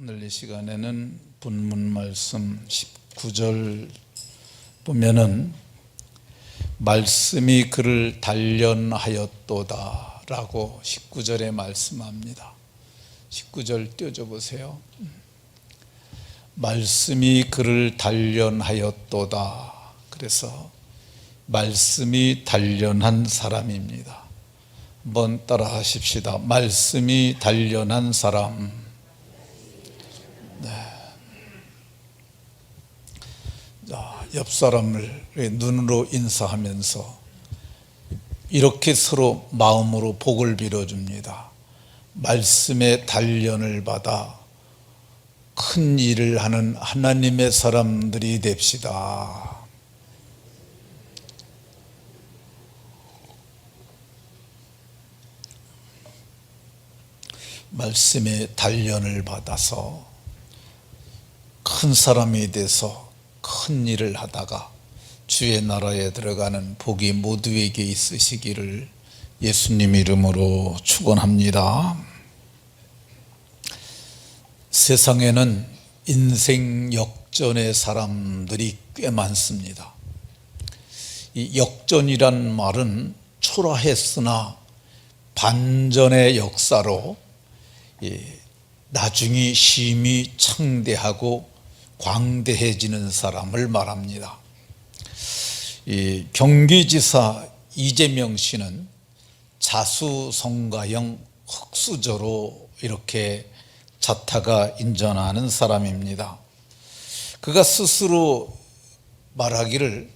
오늘 이 시간에는 본문 말씀 19절 보면은 말씀이 그를 단련하였도다 라고 19절에 말씀합니다. 19절 띄워줘 보세요. 말씀이 그를 단련하였도다. 그래서 말씀이 단련한 사람입니다. 한번 따라 하십시다. 말씀이 단련한 사람. 네. 자, 옆 사람을 눈으로 인사하면서 이렇게 서로 마음으로 복을 빌어줍니다. 말씀의 단련을 받아 큰 일을 하는 하나님의 사람들이 됩시다. 말씀의 단련을 받아서 큰 사람이 돼서 큰 일을 하다가 주의 나라에 들어가는 복이 모두에게 있으시기를 예수님 이름으로 축원합니다. 세상에는 인생 역전의 사람들이 꽤 많습니다. 이 역전이란 말은 초라했으나 반전의 역사로 나중에 심히 창대하고 광대해지는 사람을 말합니다. 이 경기지사 이재명 씨는 자수성가형 흑수저로 이렇게 자타가 인정하는 사람입니다. 그가 스스로 말하기를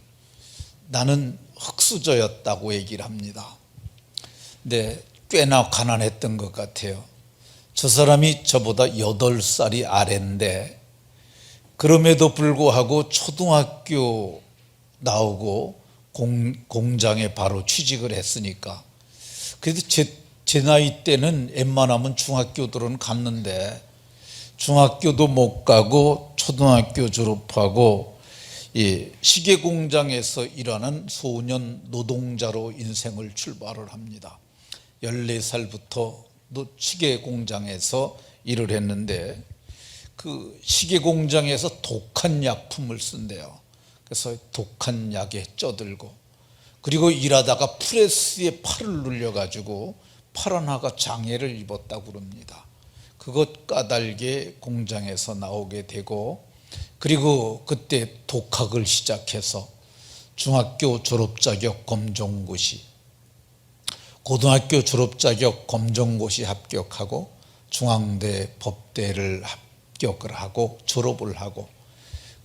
나는 흑수저였다고 얘기를 합니다. 근데 꽤나 가난했던 것 같아요. 저 사람이 저보다 8살이 아래인데 그럼에도 불구하고 초등학교 나오고 공장에 바로 취직을 했으니까 그래도 제 나이 때는 웬만하면 중학교들은 갔는데 중학교도 못 가고 초등학교 졸업하고 시계 공장에서 일하는 소년 노동자로 인생을 출발을 합니다. 14살부터 시계 공장에서 일을 했는데 그 시계 공장에서 독한 약품을 쓴대요. 그래서 독한 약에 쪄들고 그리고 일하다가 프레스에 팔을 눌려가지고 팔 하나가 장애를 입었다고 그럽니다. 그것 까닭에 공장에서 나오게 되고 그리고 그때 독학을 시작해서 중학교 졸업자격 검정고시, 고등학교 졸업자격 검정고시 합격하고 중앙대 법대를 합격을 하고 졸업을 하고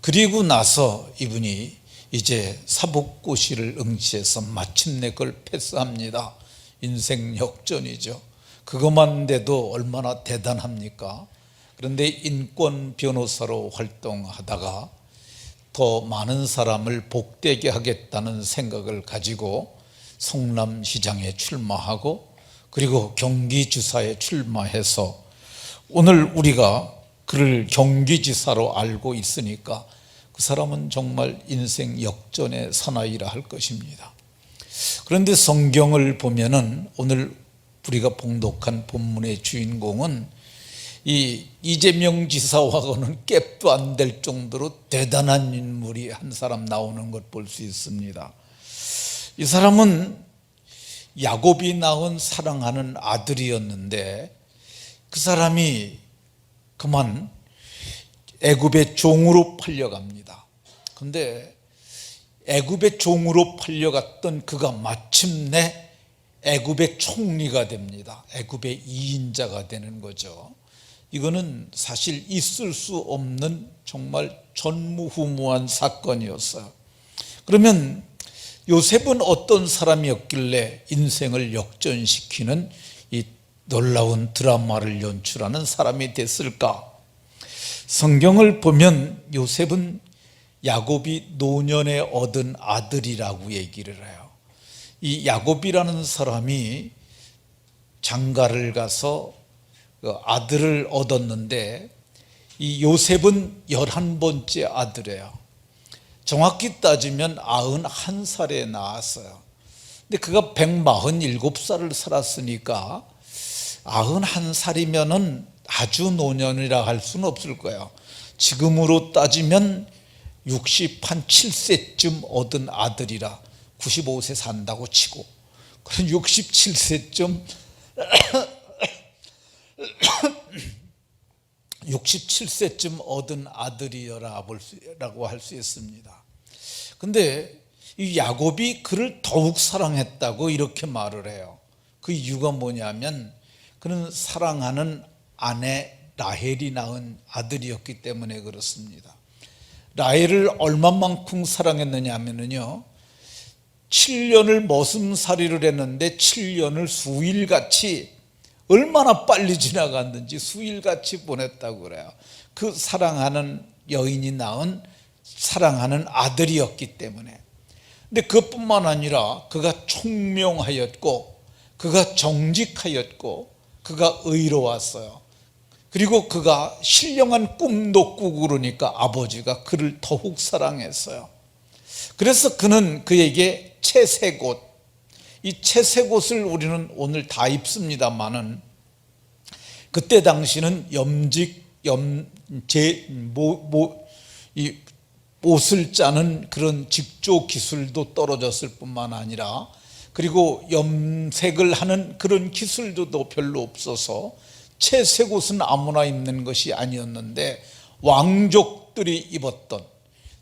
그리고 나서 이분이 이제 사법고시를 응시해서 마침내 그걸 패스합니다. 인생 역전이죠. 그것만 돼도 얼마나 대단합니까? 그런데 인권 변호사로 활동하다가 더 많은 사람을 복되게 하겠다는 생각을 가지고 성남시장에 출마하고 그리고 경기지사에 출마해서 오늘 우리가 그를 경기지사로 알고 있으니까 그 사람은 정말 인생 역전의 사나이라 할 것입니다. 그런데 성경을 보면은 오늘 우리가 봉독한 본문의 주인공은 이 이재명 지사와는 깹도 안 될 정도로 대단한 인물이 한 사람 나오는 것 볼 수 있습니다. 이 사람은 야곱이 낳은 사랑하는 아들이었는데 그 사람이 그만 애굽의 종으로 팔려갑니다. 그런데 애굽의 종으로 팔려갔던 그가 마침내 애굽의 총리가 됩니다. 애굽의 2인자가 되는 거죠. 이거는 사실 있을 수 없는 정말 전무후무한 사건이었어요. 그러면 요셉은 어떤 사람이었길래 인생을 역전시키는 이 놀라운 드라마를 연출하는 사람이 됐을까? 성경을 보면 요셉은 야곱이 노년에 얻은 아들이라고 얘기를 해요. 이 야곱이라는 사람이 장가를 가서 아들을 얻었는데 이 요셉은 11번째 아들이에요. 정확히 따지면 91살에 낳았어요. 근데 그가 147살을 살았으니까 91살이면은 아주 노년이라 할 수는 없을 거야. 지금으로 따지면 67세쯤 얻은 아들이라 95세 산다고 치고, 그럼 67세쯤 67세쯤 얻은 아들이라고 할 수 있습니다. 근데 이 야곱이 그를 더욱 사랑했다고 이렇게 말을 해요. 그 이유가 뭐냐면 그는 사랑하는 아내 라헬이 낳은 아들이었기 때문에 그렇습니다. 라헬을 얼마만큼 사랑했느냐 하면요, 7년을 머슴살이를 했는데 7년을 수일같이, 얼마나 빨리 지나갔는지 수일같이 보냈다고 그래요. 그 사랑하는 여인이 낳은 사랑하는 아들이었기 때문에. 근데 그것뿐만 아니라 그가 총명하였고, 그가 정직하였고, 그가 의로웠어요. 그리고 그가 신령한 꿈도 꾸고 그러니까 아버지가 그를 더욱 사랑했어요. 그래서 그는 그에게 채색옷, 이 채색옷을 우리는 오늘 다 입습니다만은 그때 당시는 이 옷을 짜는 그런 직조 기술도 떨어졌을 뿐만 아니라, 그리고 염색을 하는 그런 기술도 별로 없어서 채색옷은 아무나 입는 것이 아니었는데, 왕족들이 입었던,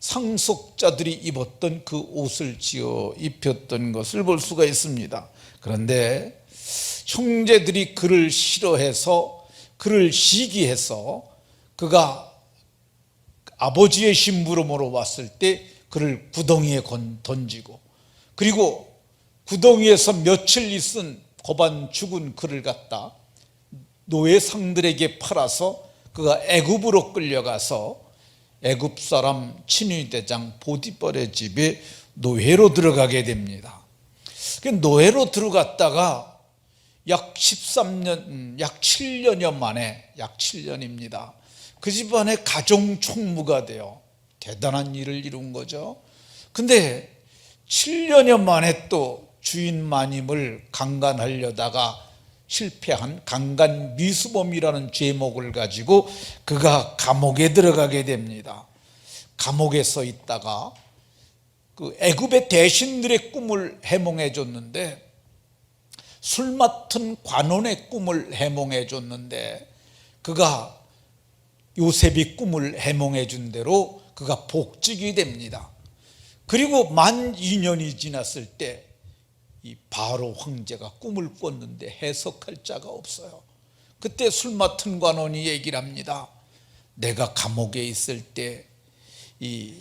상속자들이 입었던 그 옷을 지어 입혔던 것을 볼 수가 있습니다. 그런데 형제들이 그를 싫어해서, 그를 시기해서, 그가 아버지의 심부름으로 왔을 때 그를 구덩이에 던지고, 그리고 구덩이에서 며칠 있은 고반 죽은 그를 갖다 노예상들에게 팔아서 그가 애굽으로 끌려가서 애굽 사람 친위대장 보디발의 집에 노예로 들어가게 됩니다. 노예로 들어갔다가 약 13년, 약 7년여 만에, 약 7년입니다. 그 집안의 가정 총무가 돼요. 대단한 일을 이룬 거죠. 근데 7년여 만에 또 주인 마님을 강간하려다가 실패한 강간 미수범이라는 죄목을 가지고 그가 감옥에 들어가게 됩니다. 감옥에서 있다가 그 애굽의 대신들의 꿈을 해몽해 줬는데, 술 맡은 관원의 꿈을 해몽해 줬는데, 그가 요셉이 꿈을 해몽해 준 대로 그가 복직이 됩니다. 그리고 만 2년이 지났을 때 이 바로 황제가 꿈을 꿨는데 해석할 자가 없어요. 그때 술 맡은 관원이 얘기를 합니다. 내가 감옥에 있을 때 이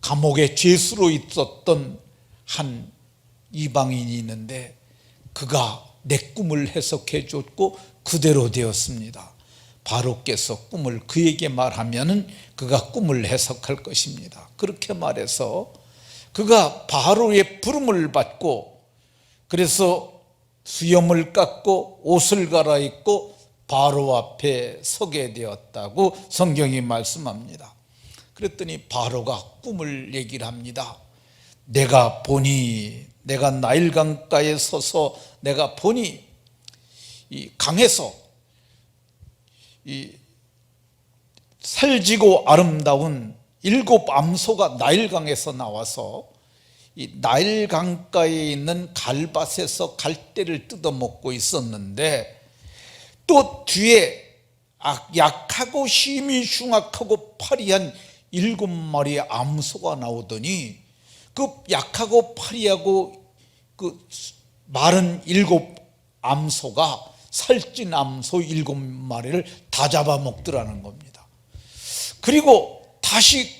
감옥에 죄수로 있었던 한 이방인이 있는데 그가 내 꿈을 해석해 줬고 그대로 되었습니다. 바로께서 꿈을 그에게 말하면은 그가 꿈을 해석할 것입니다. 그렇게 말해서 그가 바로의 부름을 받고, 그래서 수염을 깎고 옷을 갈아입고 바로 앞에 서게 되었다고 성경이 말씀합니다. 그랬더니 바로가 꿈을 얘기를 합니다. 내가 나일 강가에 서서 내가 보니 이 강에서 이 살지고 아름다운 7 암소가 나일강에서 나와서 이 나일강가에 있는 갈밭에서 갈대를 뜯어먹고 있었는데, 또 뒤에 약하고 힘이 흉악하고 파리한 7마리의 암소가 나오더니 그 약하고 파리하고 그 마른 7 암소가 살찐 암소 7마리를 다 잡아먹더라는 겁니다. 그리고 다시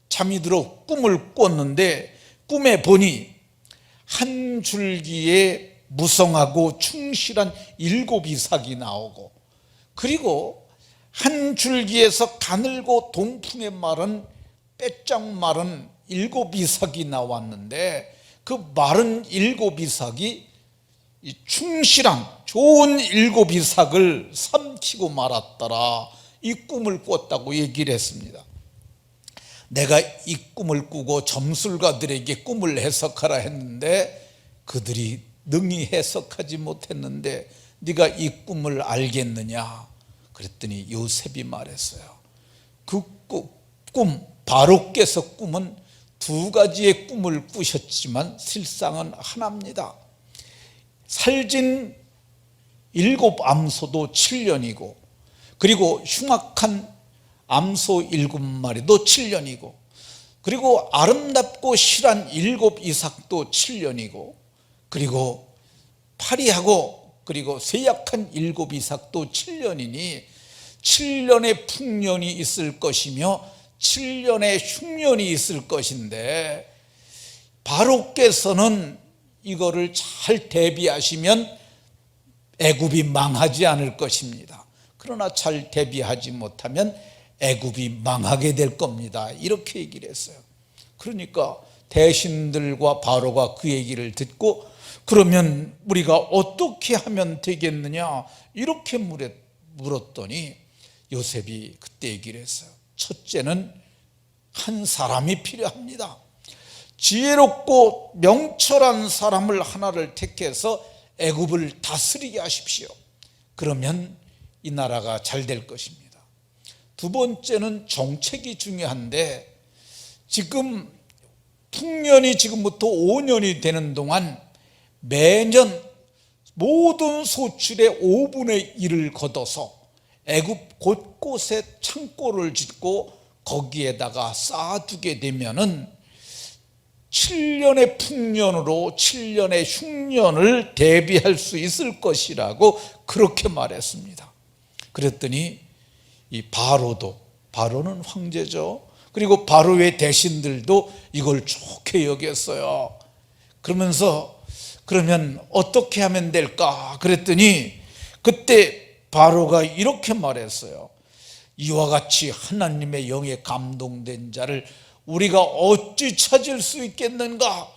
잠이 들어 꿈을 꿨는데, 꿈에 보니 한 줄기에 무성하고 충실한 7 이삭이 나오고, 그리고 한 줄기에서 가늘고 동풍에 마른 빼짝 마른 7 이삭이 나왔는데, 그 마른 7 이삭이 충실한 좋은 7 이삭을 삼키고 말았더라. 이 꿈을 꿨다고 얘기를 했습니다. 내가 이 꿈을 꾸고 점술가들에게 꿈을 해석하라 했는데 그들이 능히 해석하지 못했는데 네가 이 꿈을 알겠느냐? 그랬더니 요셉이 말했어요. 그 꿈, 바로께서 꿈은 두 가지의 꿈을 꾸셨지만 실상은 하나입니다. 살진 7 암소도 7년이고, 그리고 흉악한 암소 7마리도 7년이고, 그리고 아름답고 실한 7 이삭도 7년이고, 그리고 파리하고 그리고 쇠약한 7 이삭도 7년이니 7년의 풍년이 있을 것이며 7년의 흉년이 있을 것인데, 바로께서는 이거를 잘 대비하시면 애굽이 망하지 않을 것입니다. 그러나 잘 대비하지 못하면 애굽이 망하게 될 겁니다. 이렇게 얘기를 했어요. 그러니까 대신들과 바로가 그 얘기를 듣고, 그러면 우리가 어떻게 하면 되겠느냐 이렇게 물었더니 요셉이 그때 얘기를 했어요. 첫째는 한 사람이 필요합니다. 지혜롭고 명철한 사람을 하나를 택해서 애굽을 다스리게 하십시오. 그러면 이 나라가 잘 될 것입니다. 두 번째는 정책이 중요한데, 지금 풍년이 지금부터 5년이 되는 동안 매년 모든 소출의 5분의 1을 걷어서 애굽 곳곳에 창고를 짓고 거기에다가 쌓아두게 되면은 7년의 풍년으로 7년의 흉년을 대비할 수 있을 것이라고 그렇게 말했습니다. 그랬더니 이 바로는 황제죠. 그리고 바로의 대신들도 이걸 좋게 여겼어요. 그러면서 그러면 어떻게 하면 될까? 그랬더니 그때 바로가 이렇게 말했어요. 이와 같이 하나님의 영에 감동된 자를 우리가 어찌 찾을 수 있겠는가?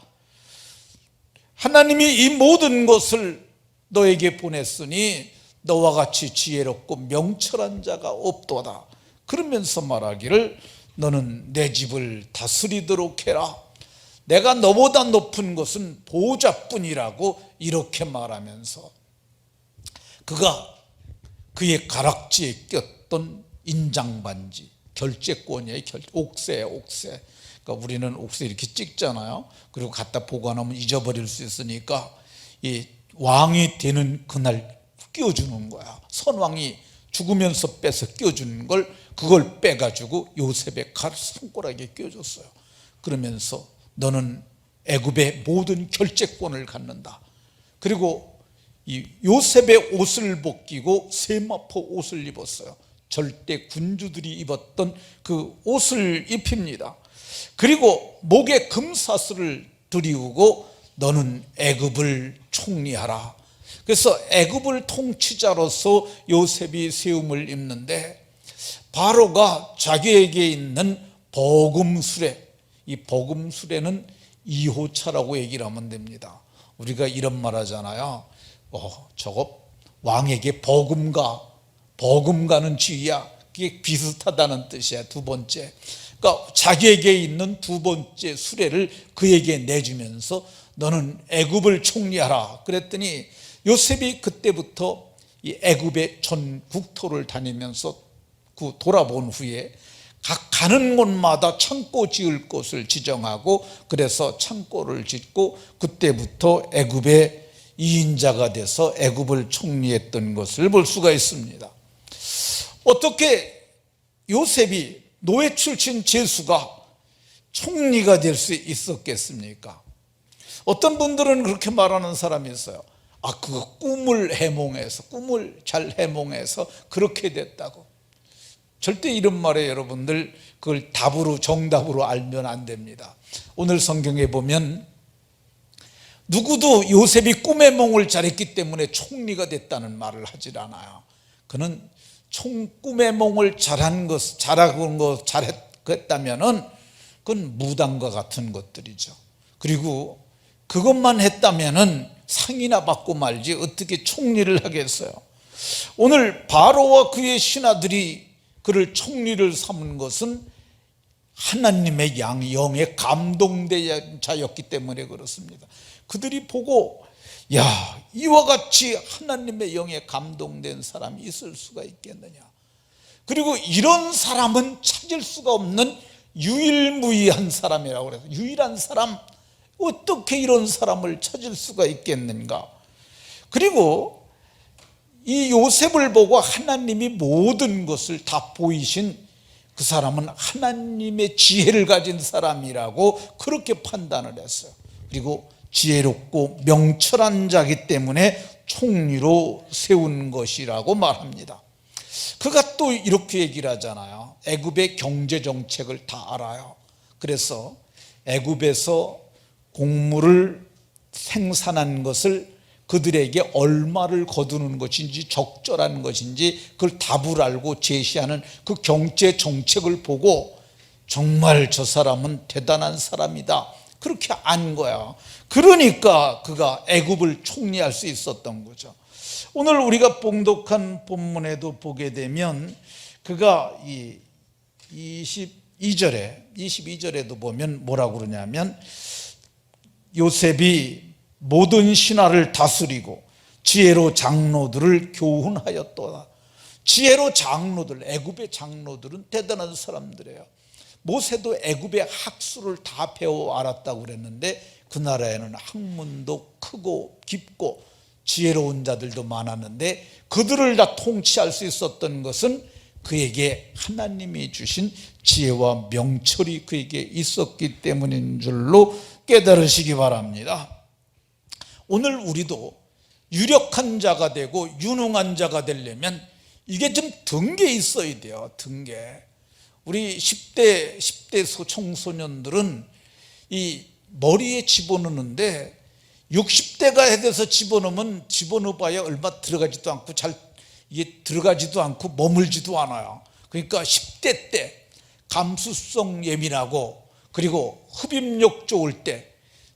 하나님이 이 모든 것을 너에게 보냈으니 너와 같이 지혜롭고 명철한 자가 없도다. 그러면서 말하기를 너는 내 집을 다스리도록 해라. 내가 너보다 높은 것은 보호자뿐이라고 이렇게 말하면서 그가 그의 가락지에 꼈던 인장반지, 결제권이에요. 옥새예요. 그러니까 우리는 옥새 이렇게 찍잖아요. 그리고 갖다 보관하면 잊어버릴 수 있으니까 이 왕이 되는 그날 끼워주는 거야. 선왕이 죽으면서 빼서 끼워주는 걸, 그걸 빼가지고 요셉의 손가락에 끼워줬어요. 그러면서 너는 애굽의 모든 결제권을 갖는다. 그리고 이 요셉의 옷을 벗기고 세마포 옷을 입었어요. 절대 군주들이 입었던 그 옷을 입힙니다. 그리고 목에 금사슬을 들이우고 너는 애굽을 총리하라. 그래서 애굽을 통치자로서 요셉이 세움을 입는데, 바로가 자기에게 있는 버금수레, 이 버금수레는 2호차라고 얘기를 하면 됩니다. 우리가 이런 말 하잖아요. 저거 왕에게 버금가는 지위야. 그게 비슷하다는 뜻이야. 두 번째, 그러니까 자기에게 있는 두 번째 수레를 그에게 내주면서 너는 애굽을 총리하라. 그랬더니 요셉이 그때부터 이 애굽의 전 국토를 다니면서 돌아본 후에 각 가는 곳마다 창고 지을 곳을 지정하고, 그래서 창고를 짓고 그때부터 애굽의 2인자가 돼서 애굽을 총리했던 것을 볼 수가 있습니다. 어떻게 요셉이 노예 출신 제수가 총리가 될 수 있었겠습니까? 어떤 분들은 그렇게 말하는 사람이 있어요. 그거 꿈을 잘 해몽해서 그렇게 됐다고. 절대 이런 말에 여러분들 그걸 정답으로 알면 안 됩니다. 오늘 성경에 보면 누구도 요셉이 꿈의 몽을 잘했기 때문에 총리가 됐다는 말을 하질 않아요. 그는 꿈의 몽을 잘했다면은 그건 무당과 같은 것들이죠. 그리고 그것만 했다면은 상이나 받고 말지 어떻게 총리를 하겠어요? 오늘 바로와 그의 신하들이 그를 총리를 삼은 것은 하나님의 영에 감동된 자였기 때문에 그렇습니다. 그들이 보고 야, 이와 같이 하나님의 영에 감동된 사람이 있을 수가 있겠느냐. 그리고 이런 사람은 찾을 수가 없는 유일무이한 사람이라고 그래서, 유일한 사람, 어떻게 이런 사람을 찾을 수가 있겠는가. 그리고 이 요셉을 보고 하나님이 모든 것을 다 보이신 그 사람은 하나님의 지혜를 가진 사람이라고 그렇게 판단을 했어요. 그리고 지혜롭고 명철한 자기 때문에 총리로 세운 것이라고 말합니다. 그가 또 이렇게 얘기를 하잖아요. 애굽의 경제 정책을 다 알아요. 그래서 애굽에서 곡물을 생산한 것을 그들에게 얼마를 거두는 것인지 적절한 것인지 그걸 답을 알고 제시하는 그 경제 정책을 보고 정말 저 사람은 대단한 사람이다, 그렇게 안 거야. 그러니까 그가 애굽을 총리할 수 있었던 거죠. 오늘 우리가 봉독한 본문에도 보게 되면 그가 이 22절에도 보면 뭐라고 그러냐면, 요셉이 모든 신하를 다스리고 지혜로 장로들을 교훈하였도다. 지혜로 장로들, 애굽의 장로들은 대단한 사람들이에요. 모세도 애굽의 학술을 다 배워 알았다고 그랬는데 그 나라에는 학문도 크고 깊고 지혜로운 자들도 많았는데 그들을 다 통치할 수 있었던 것은 그에게 하나님이 주신 지혜와 명철이 그에게 있었기 때문인 줄로 깨달으시기 바랍니다. 오늘 우리도 유력한 자가 되고 유능한 자가 되려면 이게 좀 등게 있어야 돼요. 등게. 우리 10대 청소년들은 이 머리에 집어넣는데 60대가 돼서 집어넣어봐야 얼마 들어가지도 않고 이게 들어가지도 않고 머물지도 않아요. 그러니까 10대 때 감수성 예민하고 그리고 흡입력 좋을 때,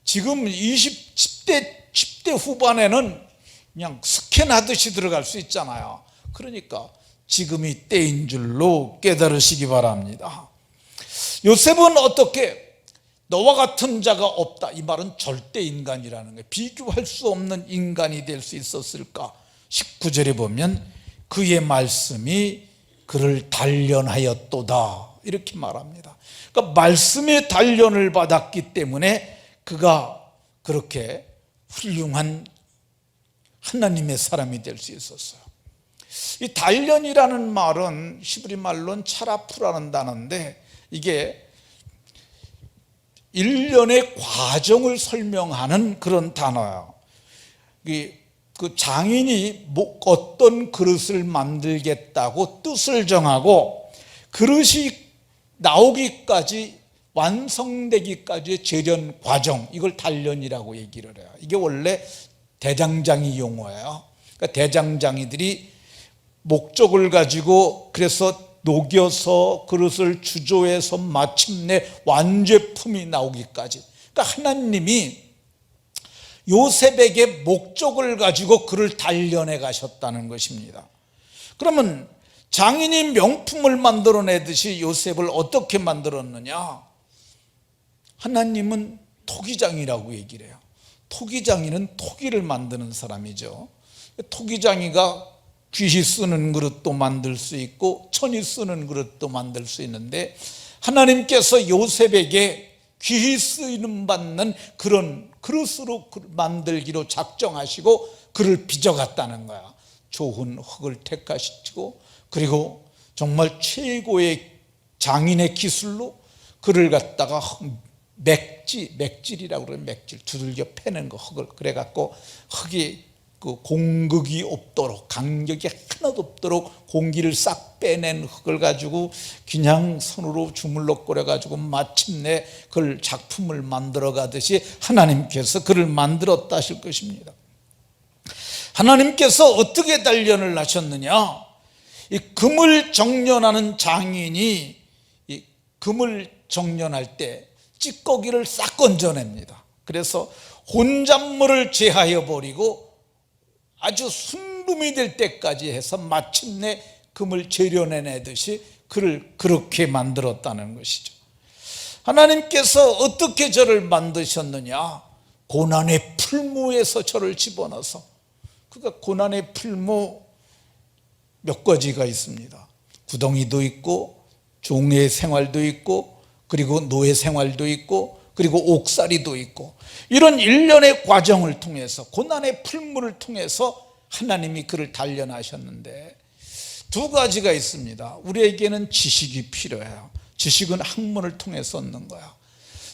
지금 10대 후반에는 그냥 스캔하듯이 들어갈 수 있잖아요. 그러니까 지금이 때인 줄로 깨달으시기 바랍니다. 요셉은 어떻게 너와 같은 자가 없다, 이 말은 절대 인간이라는 거예요. 비교할 수 없는 인간이 될 수 있었을까. 19절에 보면 그의 말씀이 그를 단련하였도다, 이렇게 말합니다. 그러니까 말씀의 단련을 받았기 때문에 그가 그렇게 훌륭한 하나님의 사람이 될 수 있었어요. 이 단련이라는 말은 히브리 말로는 차라프라는 단어인데 이게 일련의 과정을 설명하는 그런 단어예요. 그 장인이 어떤 그릇을 만들겠다고 뜻을 정하고 그릇이 나오기까지, 완성되기까지의 재련 과정, 이걸 단련이라고 얘기를 해요. 이게 원래 대장장이 용어예요. 그러니까 대장장이들이 목적을 가지고 그래서 녹여서 그릇을 주조해서 마침내 완제품이 나오기까지. 그러니까 하나님이 요셉에게 목적을 가지고 그를 단련해 가셨다는 것입니다. 그러면 장인이 명품을 만들어내듯이 요셉을 어떻게 만들었느냐? 하나님은 토기장이라고 얘기를 해요. 토기장이는 토기를 만드는 사람이죠. 토기장이가 귀히 쓰는 그릇도 만들 수 있고 천이 쓰는 그릇도 만들 수 있는데 하나님께서 요셉에게 귀히 쓰임 받는 그런 그릇으로 만들기로 작정하시고 그를 빚어갔다는 거야. 좋은 흙을 택하시고 그리고 정말 최고의 장인의 기술로 그를 갖다가 맥질이라고 그래요. 맥질, 두들겨 패는 거, 흙을. 그래갖고 흙이 그 공극이 없도록, 간격이 하나도 없도록 공기를 싹 빼낸 흙을 가지고 그냥 손으로 주물럭거려 가지고 마침내 그걸 작품을 만들어 가듯이 하나님께서 그를 만들었다 하실 것입니다. 하나님께서 어떻게 단련을 하셨느냐? 이 금을 정련하는 장인이 이 금을 정련할 때 찌꺼기를 싹 건져냅니다. 그래서 혼잣물을 제하여 버리고 아주 순금이 될 때까지 해서 마침내 금을 재련해내듯이 그를 그렇게 만들었다는 것이죠. 하나님께서 어떻게 저를 만드셨느냐? 고난의 풀무에서 저를 집어넣어서, 그러니까 고난의 풀무 몇 가지가 있습니다. 구덩이도 있고 종의 생활도 있고 그리고 노예 생활도 있고 그리고 옥살이도 있고, 이런 일련의 과정을 통해서, 고난의 풀무를 통해서 하나님이 그를 단련하셨는데, 두 가지가 있습니다. 우리에게는 지식이 필요해요. 지식은 학문을 통해서 얻는 거야.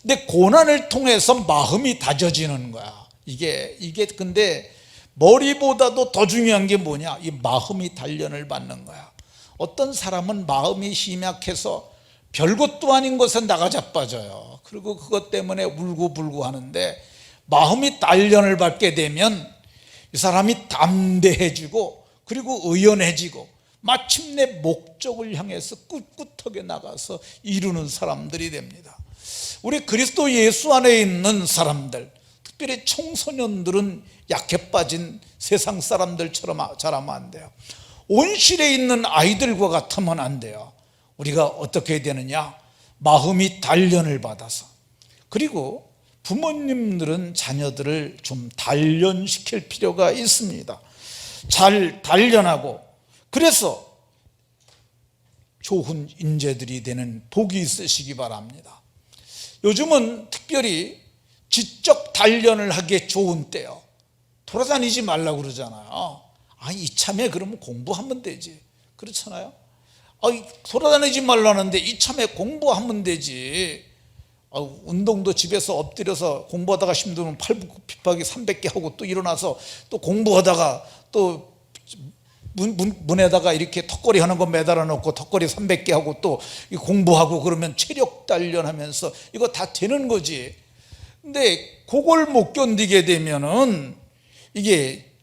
근데 고난을 통해서 마음이 다져지는 거야. 이게 근데 머리보다도 더 중요한 게 뭐냐? 이 마음이 단련을 받는 거야. 어떤 사람은 마음이 희약해서 별것도 아닌 것에 나가 자빠져요. 그리고 그것 때문에 울고불고 하는데, 마음이 단련을 받게 되면 이 사람이 담대해지고 그리고 의연해지고 마침내 목적을 향해서 꿋꿋하게 나가서 이루는 사람들이 됩니다. 우리 그리스도 예수 안에 있는 사람들, 특별히 청소년들은 약해 빠진 세상 사람들처럼 자라면 안 돼요. 온실에 있는 아이들과 같으면 안 돼요. 우리가 어떻게 해야 되느냐? 마음이 단련을 받아서, 그리고 부모님들은 자녀들을 좀 단련시킬 필요가 있습니다. 잘 단련하고, 그래서 좋은 인재들이 되는 복이 있으시기 바랍니다. 요즘은 특별히 지적 단련을 하기에 좋은 때요. 돌아다니지 말라고 그러잖아요. 이참에 그러면 공부하면 되지, 그렇잖아요. 돌아다니지 말라는데 이참에 공부하면 되지. 운동도 집에서 엎드려서 공부하다가 힘들면 팔굽혀펴기 300개 하고 또 일어나서 또 공부하다가 또 문에다가 이렇게 턱걸이 하는 거 매달아 놓고 턱걸이 300개 하고 또 공부하고, 그러면 체력 단련하면서 이거 다 되는 거지. 근데 그걸 못 견디게 되면은 이게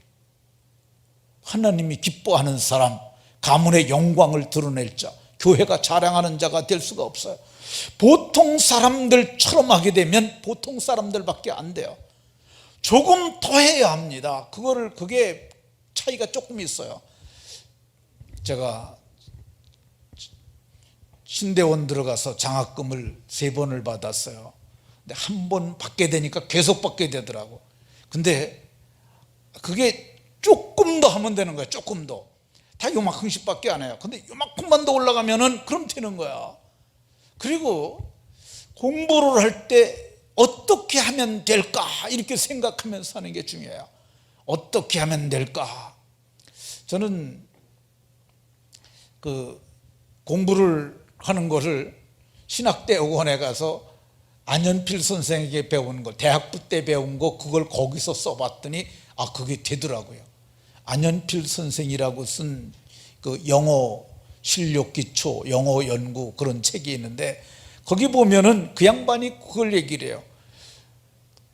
하나님이 기뻐하는 사람, 가문의 영광을 드러낼 자, 교회가 자랑하는 자가 될 수가 없어요. 보통 사람들처럼 하게 되면 보통 사람들밖에 안 돼요. 조금 더 해야 합니다. 그게 차이가 조금 있어요. 제가 신대원 들어가서 장학금을 3번을 받았어요. 근데 한 번 받게 되니까 계속 받게 되더라고. 근데 그게 조금 더 하면 되는 거야. 조금 더. 다 요만큼씩 밖에 안 해요. 근데 요만큼만 더 올라가면은 그럼 되는 거야. 그리고 공부를 할 때 어떻게 하면 될까, 이렇게 생각하면서 하는 게 중요해요. 어떻게 하면 될까. 저는 그 공부를 하는 것을 신학대학원에 가서 안현필 선생에게 배운 거, 대학부 때 배운 거, 그걸 거기서 써봤더니 그게 되더라고요. 안현필 선생이라고 쓴 그 영어 실력 기초, 영어 연구, 그런 책이 있는데, 거기 보면은 그 양반이 그걸 얘기를 해요.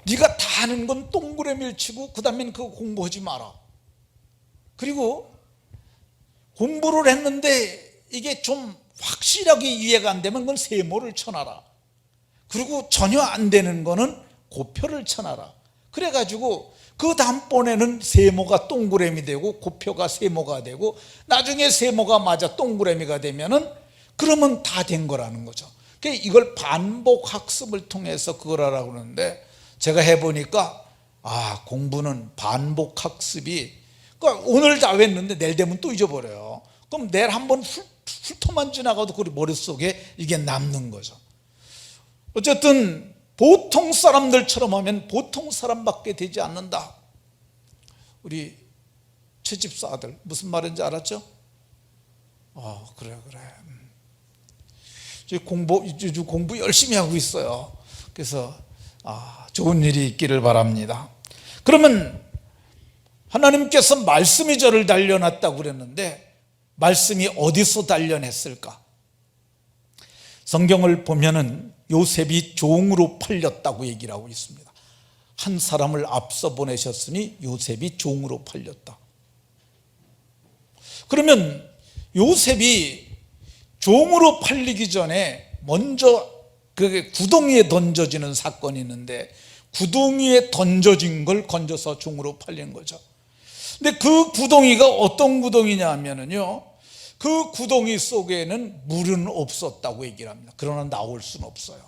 네가 다 아는 건 동그라미를 치고 그 다음엔 그거 공부하지 마라. 그리고 공부를 했는데 이게 좀 확실하게 이해가 안 되면 그건 세모를 쳐놔라. 그리고 전혀 안 되는 거는 고표를 쳐놔라. 그래가지고 그 다음번에는 세모가 동그라미 되고 고표가 세모가 되고, 나중에 세모가 맞아 동그라미가 되면은 그러면 다 된 거라는 거죠. 그러니까 이걸 반복 학습을 통해서 그걸 하라고 그러는데, 제가 해보니까 공부는 반복 학습이, 그러니까 오늘 다 했는데 내일 되면 또 잊어버려요. 그럼 내일 한번 훑어만 지나가도 그 머릿속에 이게 남는 거죠. 어쨌든 보통 사람들처럼 하면 보통 사람밖에 되지 않는다. 우리 채집사 아들 무슨 말인지 알았죠? 그래. 공부 열심히 하고 있어요. 그래서 좋은 일이 있기를 바랍니다. 그러면 하나님께서 말씀이 저를 단련했다고 그랬는데, 말씀이 어디서 단련했을까? 성경을 보면은 요셉이 종으로 팔렸다고 얘기를 하고 있습니다. 한 사람을 앞서 보내셨으니 요셉이 종으로 팔렸다. 그러면 요셉이 종으로 팔리기 전에 먼저 그게 구덩이에 던져지는 사건이 있는데, 구덩이에 던져진 걸 건져서 종으로 팔린 거죠. 근데 그 구덩이가 어떤 구덩이냐 하면은요, 그 구덩이 속에는 물은 없었다고 얘기를 합니다. 그러나 나올 수는 없어요.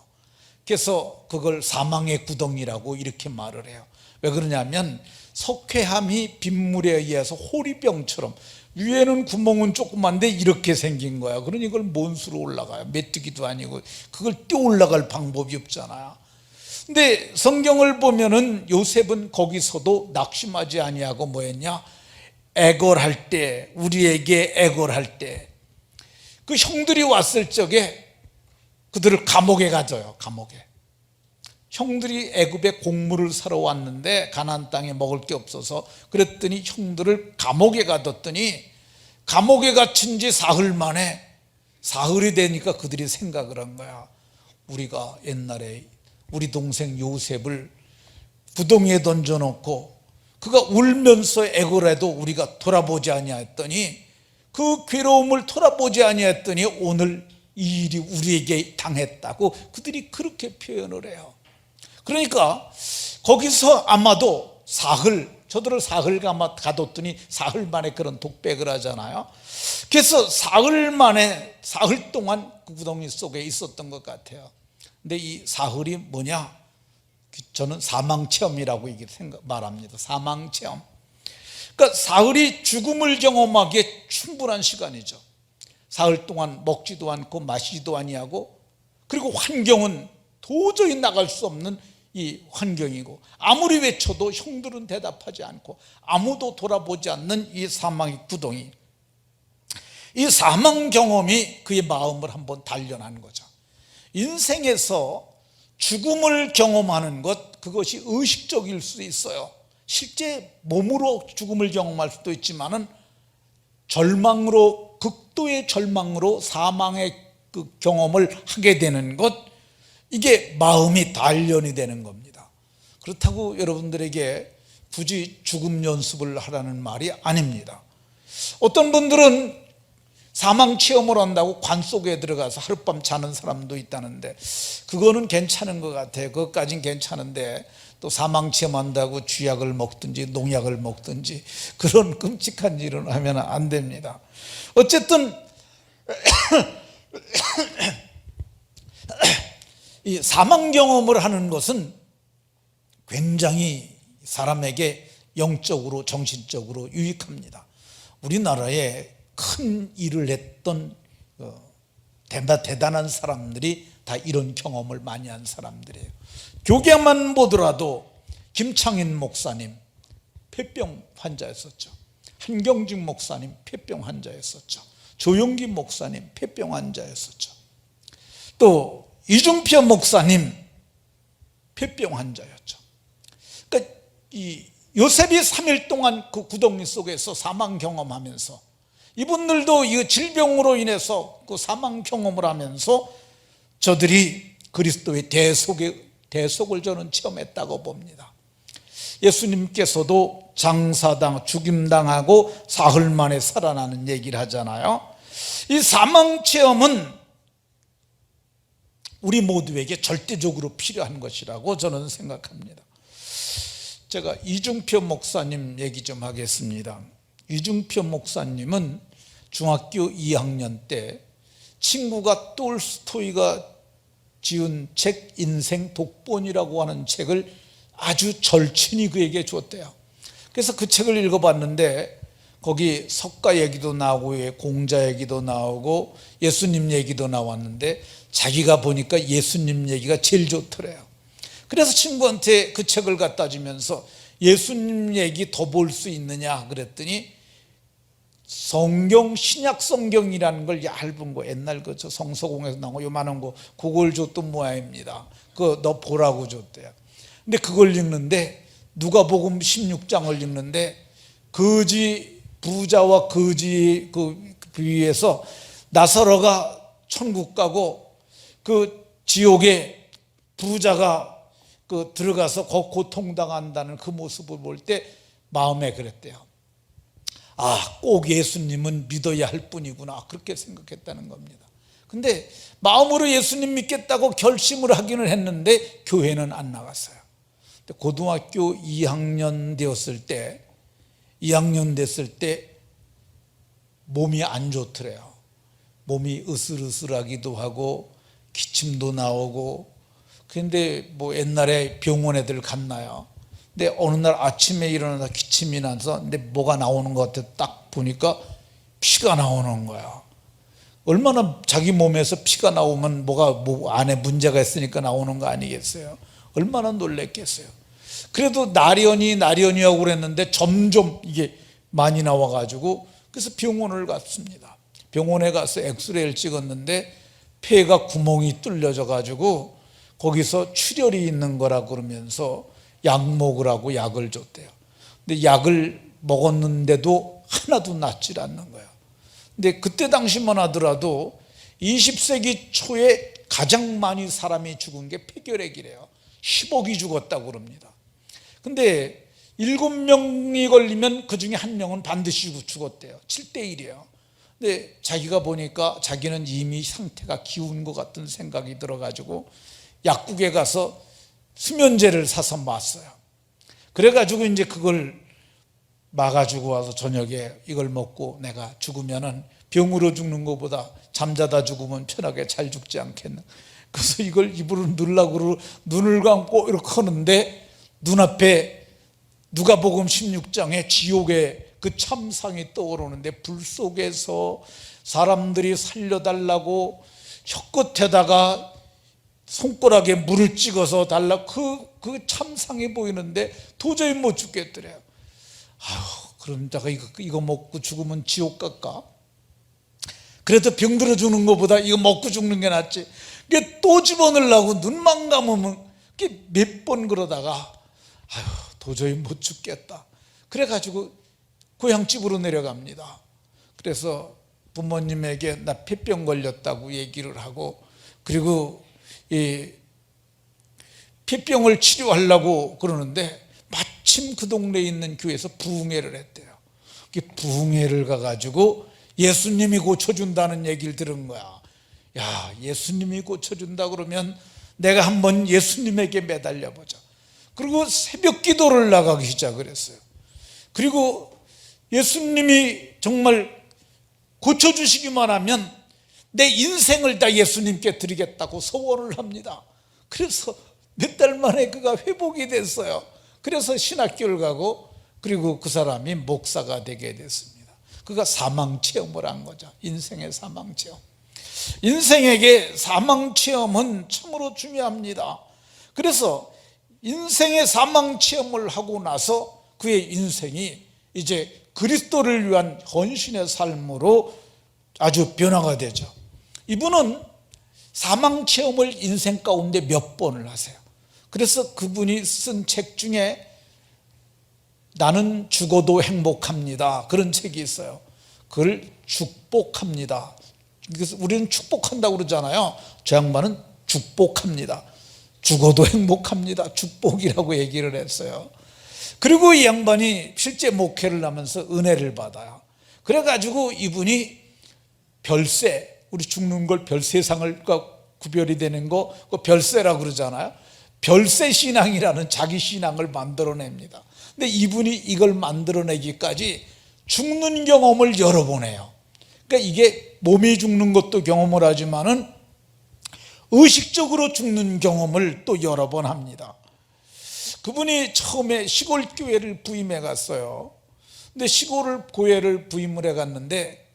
그래서 그걸 사망의 구덩이라고 이렇게 말을 해요. 왜 그러냐면 석회암이 빗물에 의해서 호리병처럼 위에는 구멍은 조그만데 이렇게 생긴 거야. 그러니 이걸 뭔 수로 올라가요? 메뚜기도 아니고 그걸 뛰어 올라갈 방법이 없잖아요. 근데 성경을 보면은 요셉은 거기서도 낙심하지 아니하고 뭐했냐? 애걸할 때, 우리에게 애걸할 때 그 형들이 왔을 적에 그들을 감옥에 가둬요. 감옥에. 형들이 애굽에 곡물을 사러 왔는데 가나안 땅에 먹을 게 없어서 그랬더니 형들을 감옥에 가뒀더니 감옥에 갇힌 지 사흘 만에 사흘이 되니까 그들이 생각을 한 거야. 우리가 옛날에 우리 동생 요셉을 구덩이에 던져놓고 그가 울면서 애걸해도 우리가 돌아보지 아니하였더니 그 괴로움을 돌아보지 아니하였더니 오늘 이 일이 우리에게 당했다고 그들이 그렇게 표현을 해요. 그러니까 거기서 아마도 사흘, 저들을 사흘 가뒀더니 사흘 만에 그런 독백을 하잖아요. 그래서 사흘 만에 사흘 동안 그 구덩이 속에 있었던 것 같아요. 근데 이 사흘이 뭐냐? 저는 사망체험이라고 말합니다. 사망체험. 그러니까 사흘이 죽음을 경험하기에 충분한 시간이죠. 사흘 동안 먹지도 않고 마시지도 아니하고 그리고 환경은 도저히 나갈 수 없는 이 환경이고 아무리 외쳐도 형들은 대답하지 않고 아무도 돌아보지 않는 이 사망의 구덩이, 이 사망 경험이 그의 마음을 한번 단련하는 거죠. 인생에서 죽음을 경험하는 것, 그것이 의식적일 수 있어요. 실제 몸으로 죽음을 경험할 수도 있지만은 절망으로, 극도의 절망으로 사망의 그 경험을 하게 되는 것, 이게 마음이 단련이 되는 겁니다. 그렇다고 여러분들에게 굳이 죽음 연습을 하라는 말이 아닙니다. 어떤 분들은 사망 체험을 한다고 관 속에 들어가서 하룻밤 자는 사람도 있다는데 그거는 괜찮은 것 같아요. 그것까진 괜찮은데 또 사망 체험한다고 쥐약을 먹든지 농약을 먹든지 그런 끔찍한 일은 하면 안 됩니다. 어쨌든 이 사망 경험을 하는 것은 굉장히 사람에게 영적으로 정신적으로 유익합니다. 우리나라에 큰 일을 했던 대단한 사람들이 다 이런 경험을 많이 한 사람들이에요. 교계만 보더라도 김창인 목사님 폐병 환자였었죠. 한경직 목사님 폐병 환자였었죠. 조용기 목사님 폐병 환자였었죠. 또 이중표 목사님 폐병 환자였죠. 그러니까 이 요셉이 3일 동안 그 구덩이 속에서 사망 경험하면서 이분들도 이 질병으로 인해서 그 사망 경험을 하면서 저들이 그리스도의 대속을 저는 체험했다고 봅니다. 예수님께서도 죽임당하고 사흘 만에 살아나는 얘기를 하잖아요. 이 사망 체험은 우리 모두에게 절대적으로 필요한 것이라고 저는 생각합니다. 제가 이중표 목사님 얘기 좀 하겠습니다. 이중표 목사님은 중학교 2학년 때 친구가 톨스토이가 지은 책 인생 독본이라고 하는 책을 아주 절친히 그에게 줬대요. 그래서 그 책을 읽어봤는데 거기 석가 얘기도 나오고 공자 얘기도 나오고 예수님 얘기도 나왔는데 자기가 보니까 예수님 얘기가 제일 좋더래요. 그래서 친구한테 그 책을 갖다 주면서 예수님 얘기 더 볼 수 있느냐 그랬더니 성경, 신약 성경이라는 걸 얇은 거 옛날 저 성서공에서 나온 거 요만한 거 그걸 줬던 모양입니다. 그거 너 보라고 줬대요. 근데 그걸 읽는데 누가복음 16장을 읽는데 부자와 거지 그 비유에서 나사로가 천국 가고 그 지옥에 부자가 그 들어가서 고통당한다는 그 모습을 볼 때 마음에 그랬대요. 아, 꼭 예수님은 믿어야 할 뿐이구나 그렇게 생각했다는 겁니다. 근데 마음으로 예수님 믿겠다고 결심을 하기는 했는데 교회는 안 나갔어요. 고등학교 2학년 됐을 때 몸이 안 좋더래요. 몸이 으슬으슬하기도 하고 기침도 나오고 근데 뭐 옛날에 병원 애들 갔나요? 근데 어느 날 아침에 일어나서 기침이 나서 근데 뭐가 나오는 것 같아 딱 보니까 피가 나오는 거야. 얼마나 자기 몸에서 피가 나오면 뭐가 뭐 안에 문제가 있으니까 나오는 거 아니겠어요? 얼마나 놀랬겠어요. 그래도 나련히 하고 그랬는데 점점 이게 많이 나와가지고 그래서 병원을 갔습니다. 병원에 가서 엑스레이를 찍었는데 폐가 구멍이 뚫려져 가지고 거기서 출혈이 있는 거라 그러면서 약 먹으라고 약을 줬대요. 근데 약을 먹었는데도 하나도 낫질 않는 거예요. 근데 그때 당시만 하더라도 20세기 초에 가장 많이 사람이 죽은 게 폐결핵이래요. 10억이 죽었다고 그럽니다. 근데 7명이 걸리면 그 중에 1명은 반드시 죽었대요. 7대1이에요. 근데 자기가 보니까 자기는 이미 상태가 기운 것 같은 생각이 들어가지고 약국에 가서 수면제를 사서 맞어요. 그래가지고 이제 그걸 막아주고 와서 저녁에 이걸 먹고 내가 죽으면은 병으로 죽는 것보다 잠자다 죽으면 편하게 잘 죽지 않겠나. 그래서 이걸 입으로 넣으려고 눈을 감고 이렇게 하는데 눈앞에 누가복음 16장에 지옥의 그 참상이 떠오르는데 불 속에서 사람들이 살려달라고 혀끝에다가 손가락에 물을 찍어서 달라 그 참상이 보이는데 도저히 못 죽겠더래요. 아휴, 그럼 내가 이거 먹고 죽으면 지옥 갈까? 그래도 병 들어 주는 것보다 이거 먹고 죽는 게 낫지. 이게 또 집어넣으려고 눈만 감으면 몇 번 그러다가 아휴, 도저히 못 죽겠다. 그래가지고 고향집으로 내려갑니다. 그래서 부모님에게 나 폐병 걸렸다고 얘기를 하고, 그리고 이 폐병을 치료하려고 그러는데 마침 그 동네에 있는 교회에서 부흥회를 했대요. 부흥회를 가가지고 예수님이 고쳐준다는 얘기를 들은 거야. 야, 예수님이 고쳐준다 그러면 내가 한번 예수님에게 매달려 보자. 그리고 새벽 기도를 나가기 시작을 했어요. 그리고 예수님이 정말 고쳐주시기만 하면 내 인생을 다 예수님께 드리겠다고 소원을 합니다. 그래서 몇 달 만에 그가 회복이 됐어요. 그래서 신학교를 가고, 그리고 그 사람이 목사가 되게 됐습니다. 그가 사망체험을 한 거죠. 인생의 사망체험. 인생에게 사망체험은 참으로 중요합니다. 그래서 인생의 사망체험을 하고 나서 그의 인생이 이제 그리스도를 위한 헌신의 삶으로 아주 변화가 되죠. 이분은 사망체험을 인생 가운데 몇 번을 하세요. 그래서 그분이 쓴 책 중에 나는 죽어도 행복합니다, 그런 책이 있어요. 그걸 축복합니다. 그래서 우리는 축복한다고 그러잖아요. 저 양반은 축복합니다. 죽어도 행복합니다, 축복이라고 얘기를 했어요. 그리고 이 양반이 실제 목회를 하면서 은혜를 받아요. 그래가지고 이분이 별세, 우리 죽는 걸 별세상을 구별이 되는 거 별세라고 그러잖아요. 별세 신앙이라는 자기 신앙을 만들어냅니다. 근데 이분이 이걸 만들어내기까지 죽는 경험을 여러 번 해요. 그러니까 이게 몸이 죽는 것도 경험을 하지만은 의식적으로 죽는 경험을 또 여러 번 합니다. 그분이 처음에 시골 교회를 부임해 갔어요. 근데 시골 교회를 부임을 해 갔는데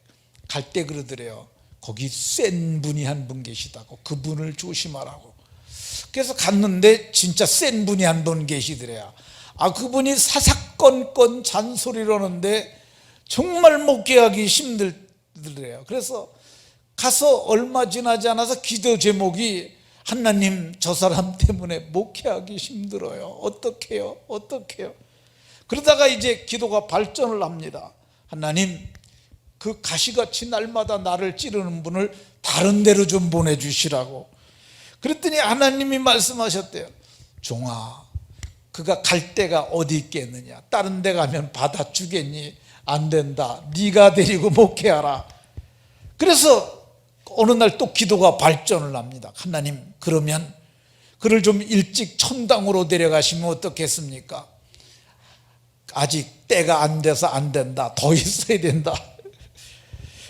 갈 때 그러더래요. 거기 센 분이 한 분 계시다고, 그분을 조심하라고. 그래서 갔는데 진짜 센 분이 한 분 계시더래요. 그분이 사사건건 잔소리를 하는데 정말 목회하기 힘들더래요. 그래서 가서 얼마 지나지 않아서 기도 제목이 하나님, 저 사람 때문에 목회하기 힘들어요. 어떡해요? 그러다가 이제 기도가 발전을 합니다. 하나님, 그 가시같이 날마다 나를 찌르는 분을 다른 데로 좀 보내주시라고. 그랬더니 하나님이 말씀하셨대요. 종아, 그가 갈 데가 어디 있겠느냐? 다른 데 가면 받아주겠니? 안 된다. 네가 데리고 목회하라. 그래서 어느 날 또 기도가 발전을 합니다. 하나님, 그러면 그를 좀 일찍 천당으로 데려가시면 어떻겠습니까? 아직 때가 안 돼서 안 된다. 더 있어야 된다.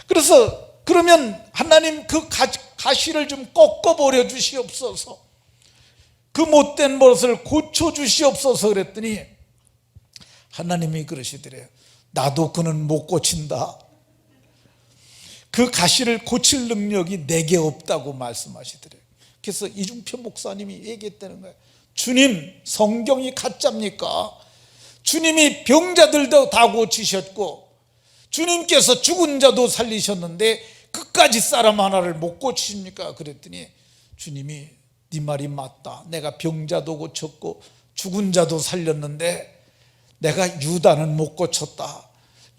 그래서 그러면 하나님, 그 가시를 좀 꺾어버려 주시옵소서. 그 못된 버릇을 고쳐주시옵소서 그랬더니 하나님이 그러시더래요. 나도 그는 못 고친다. 그 가시를 고칠 능력이 내게 없다고 말씀하시더래요. 그래서 이중표 목사님이 얘기했다는 거예요. 주님, 성경이 가짜입니까? 주님이 병자들도 다 고치셨고 주님께서 죽은 자도 살리셨는데 그까지 사람 하나를 못 고치십니까? 그랬더니 주님이 네 말이 맞다. 내가 병자도 고쳤고 죽은 자도 살렸는데 내가 유다는 못 고쳤다.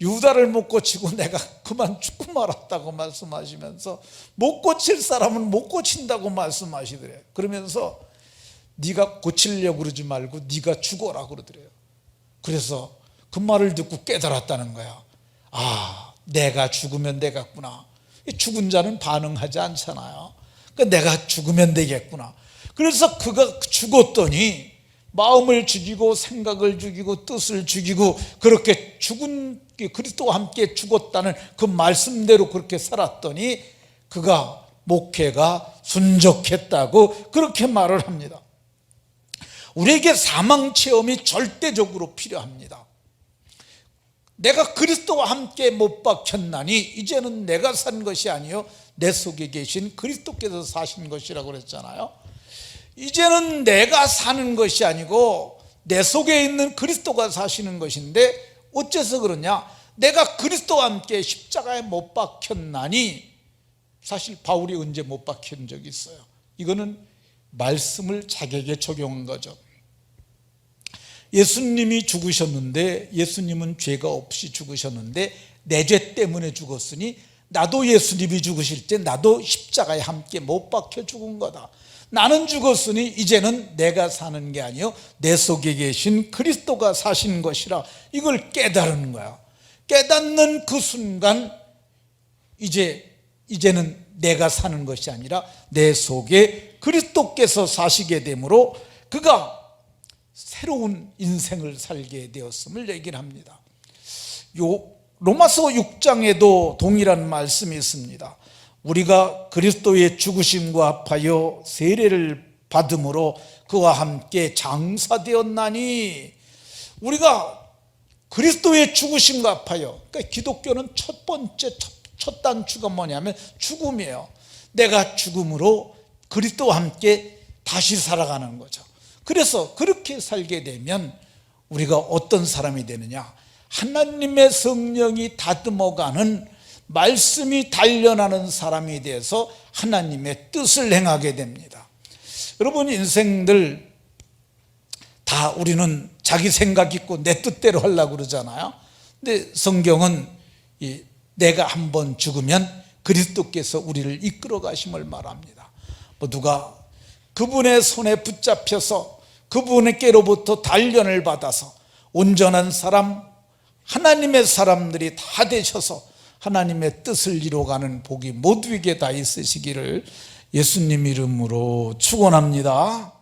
유다를 못 고치고 내가 그만 죽고 말았다고 말씀하시면서 못 고칠 사람은 못 고친다고 말씀하시더래요. 그러면서 네가 고치려고 그러지 말고 네가 죽어라 그러더래요. 그래서 그 말을 듣고 깨달았다는 거야. 아, 내가 죽으면 되겠구나. 죽은 자는 반응하지 않잖아요. 그러니까 내가 죽으면 되겠구나. 그래서 그가 죽었더니 마음을 죽이고 생각을 죽이고 뜻을 죽이고 그렇게 죽은 그리스도와 함께 죽었다는 그 말씀대로 그렇게 살았더니 그가 목회가 순적했다고 그렇게 말을 합니다. 우리에게 사망 체험이 절대적으로 필요합니다. 내가 그리스도와 함께 못 박혔나니 이제는 내가 산 것이 아니요 내 속에 계신 그리스도께서 사신 것이라고 그랬잖아요. 이제는 내가 사는 것이 아니고 내 속에 있는 그리스도가 사시는 것인데 어째서 그러냐? 내가 그리스도와 함께 십자가에 못 박혔나니, 사실 바울이 언제 못 박힌 적이 있어요? 이거는 말씀을 자기에게 적용한 거죠. 예수님이 죽으셨는데, 예수님은 죄가 없이 죽으셨는데 내 죄 때문에 죽었으니 나도 예수님이 죽으실 때 나도 십자가에 함께 못 박혀 죽은 거다. 나는 죽었으니 이제는 내가 사는 게 아니요 내 속에 계신 그리스도가 사신 것이라, 이걸 깨달은 거야. 깨닫는 그 순간 이제는 내가 사는 것이 아니라 내 속에 그리스도께서 사시게 되므로 그가 새로운 인생을 살게 되었음을 얘기를 합니다. 로마서 6장에도 동일한 말씀이 있습니다. 우리가 그리스도의 죽으심과 합하여 세례를 받음으로 그와 함께 장사되었나니, 우리가 그리스도의 죽으심과 합하여, 그러니까 기독교는 첫 번째 첫 단추가 뭐냐면 죽음이에요. 내가 죽음으로 그리스도와 함께 다시 살아가는 거죠. 그래서 그렇게 살게 되면 우리가 어떤 사람이 되느냐? 하나님의 성령이 다듬어가는 말씀이 단련하는 사람이 돼서 하나님의 뜻을 행하게 됩니다. 여러분, 인생들 다 우리는 자기 생각 있고 내 뜻대로 하려고 그러잖아요. 근데 성경은 내가 한번 죽으면 그리스도께서 우리를 이끌어 가심을 말합니다. 누가 그분의 손에 붙잡혀서 그분께로부터 단련을 받아서 온전한 사람, 하나님의 사람들이 다 되셔서 하나님의 뜻을 이루어가는 복이 모두에게 다 있으시기를 예수님 이름으로 축원합니다.